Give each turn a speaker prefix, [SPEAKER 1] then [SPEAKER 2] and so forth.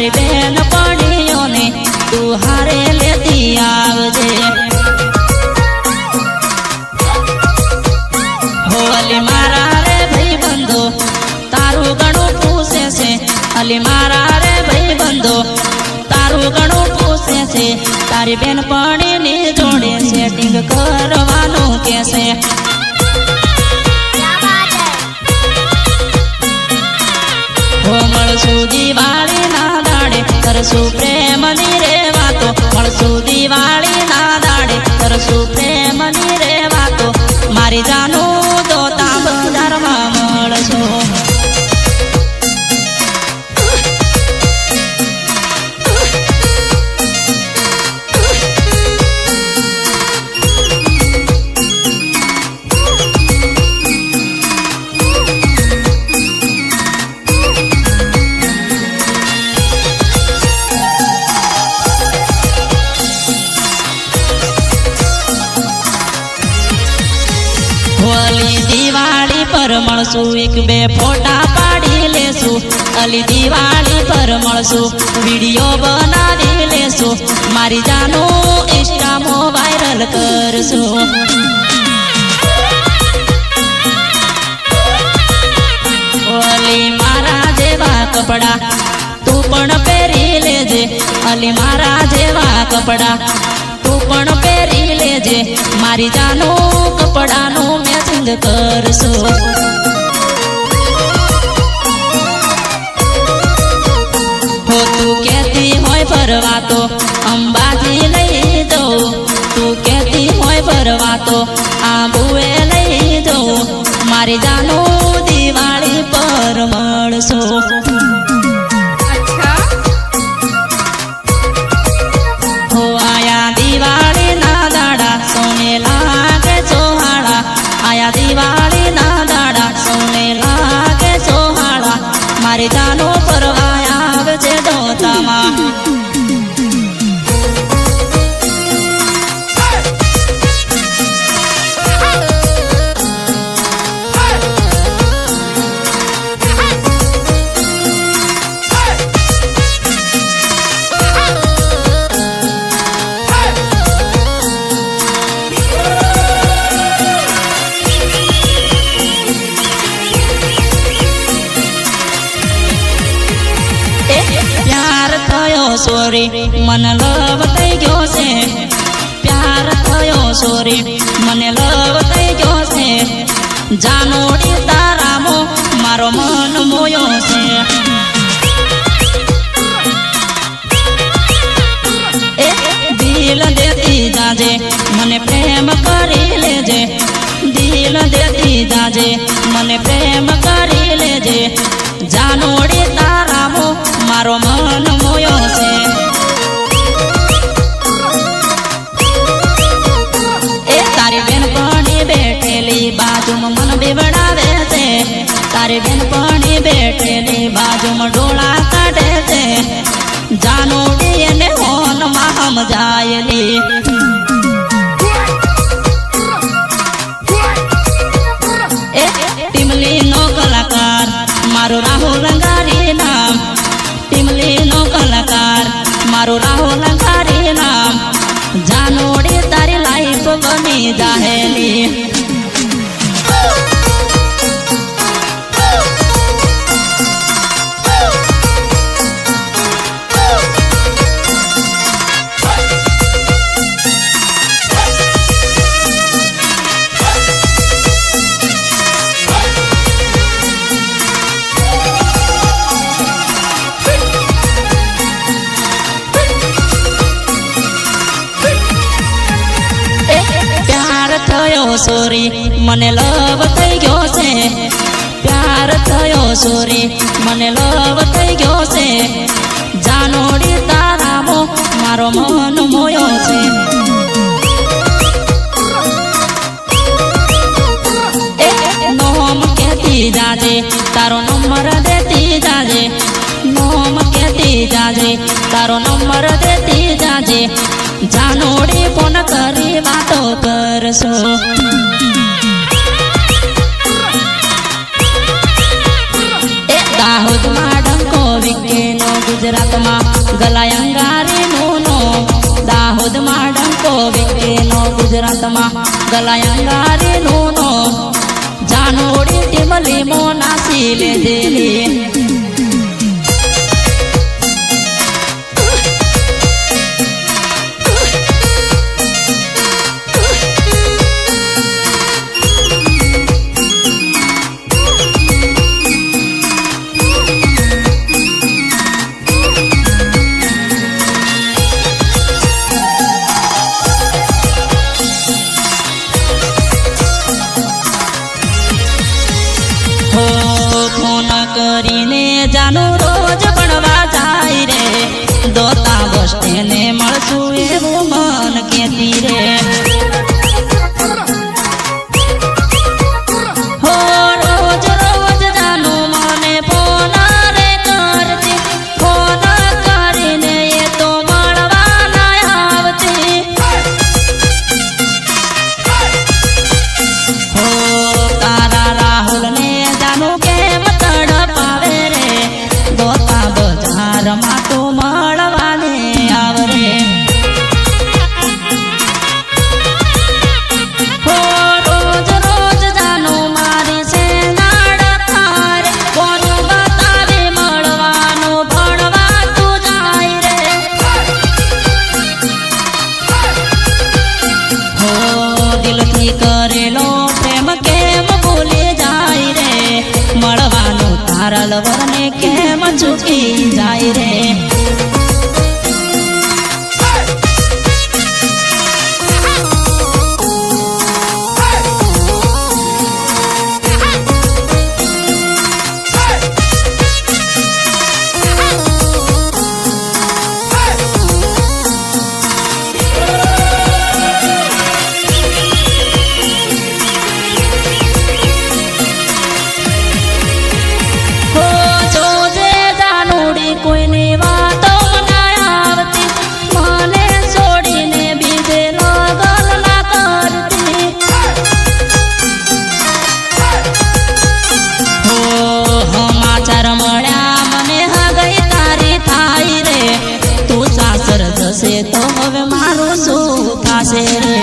[SPEAKER 1] તારી બેન પણીઓને તું હારે લેતી આવજે હો અલી મારા રે ભાઈ બંધો તારું ઘણું પૂછે છે અલી મારા રે ભાઈ બંધો તારું ઘણું પૂછે છે તારી બેન પણીની જોડે સેટિંગ કરવાનું કેસે મળશું દિવાળી ના દાડે કરશું પ્રેમની રે વાતો મળશું દિવાળી ના દાડે કરશું પ્રેમની રે વાતો મારી જાનું દોતા બજારમાં મળશું અલી દિવાળી પર મળશું એક બે ફોટા પાડી લેશું અલી દિવાળી પર મળશું વિડીયો બનાવી લેશું મારી જાનું ઇન્સ્ટામાં વાયરલ કરશું અલી મારા જેવા કપડા તું પણ પહેરી લેજે અલી મારા જેવા કપડા તું પણ પહેરી લેજે મારી જાનું કપડાનું મેચિંગ કરશો હો તું કહેતી હોય ફરવા તો અંબાજી લઈ જઉં તું કહેતી હોય ફરવા તો આબુએ લઈ જઉં મારી જાનું દિવાળી પર મળશો દિવાળી ના દાડા સોને લાગે સોહાળા મારી જાનો ફરવા આવજે દોતામાં સોરી મને લવ થઈ ગયો છે પ્યાર થયો સોરી મને લવ થઈ ગયો છે જાનોડી તારામો મારો મન મોયો છે દિલ દેતી જાજે મને પ્રેમ કરી લેજે દિલ દેતી જાજે મને પ્રેમ કરી લેજે જાનોડી તારામો મારો મન મોયો છે એ તારી બેન પણી બેઠેલી બાજુમાં મન બેવડાવે છે તારી બેન પણી બેઠેલી બાજુમાં ડોળા કાઢે છે જાનોડી એને હોનમાં સમજાયેલી એ ટીમલી નો કલાકાર મારો રાહુલ અંગારી નામ ટીમલી નો કલાકાર મારો રાહુલ અંગારી નામ જાનોડી તારી લાઈફ બની જાહેલી સોરી મને લવ થઈ ગયો છે પ્યાર થયો સોરી મને લવ થઈ ગયો છે જાનોડી તારામો મારો મન મોયો છે નોમ કહેતી જાજે તારો નંબર દેતી જાજે નોમ કહેતી જાજે તારો નંબર દેતી જાજે જાનોડી ફોન કરી વાતો કરશો દાહોદમાં ડંકો વિકે નો ગુજરાતમાં ગુજરાતમાં ગલાયંગારી નું જાનોડી ટીમલી મો નાસી લેધેલી કરીને જાનું રોજ ભણવા જાય રે દોતા બસ સ્ટેન્ડે મળશું એવું મન કેતી રે હો રોજ રોજ જાનું મને ફોન રે કરતી ફોન કરીને એ તો મળવા ના આવતી હો તારા રાહુલ ને જાનું કેમ તડપાવે રે દોતા બજારમાં તો મળવાને આવરે હો રોજ રોજ જાનું મારી સેનાડ થારે કોનું બતાવે મળવાનું ભણવા તું જાય રે હો દિલથી કરેલો પ્રેમ કેમ ભૂલી જાય રે મળવાનું તારા લવરને કેમ ચૂકી જાય રે કોઈની વાતો ના આવતી મને છોડીને બીજે લગન ના કરતી હો સમાચાર મળ્યા મને હગઈ તારી થાય રે તું સાસર જશે તો હવે મારું શું થાશે રે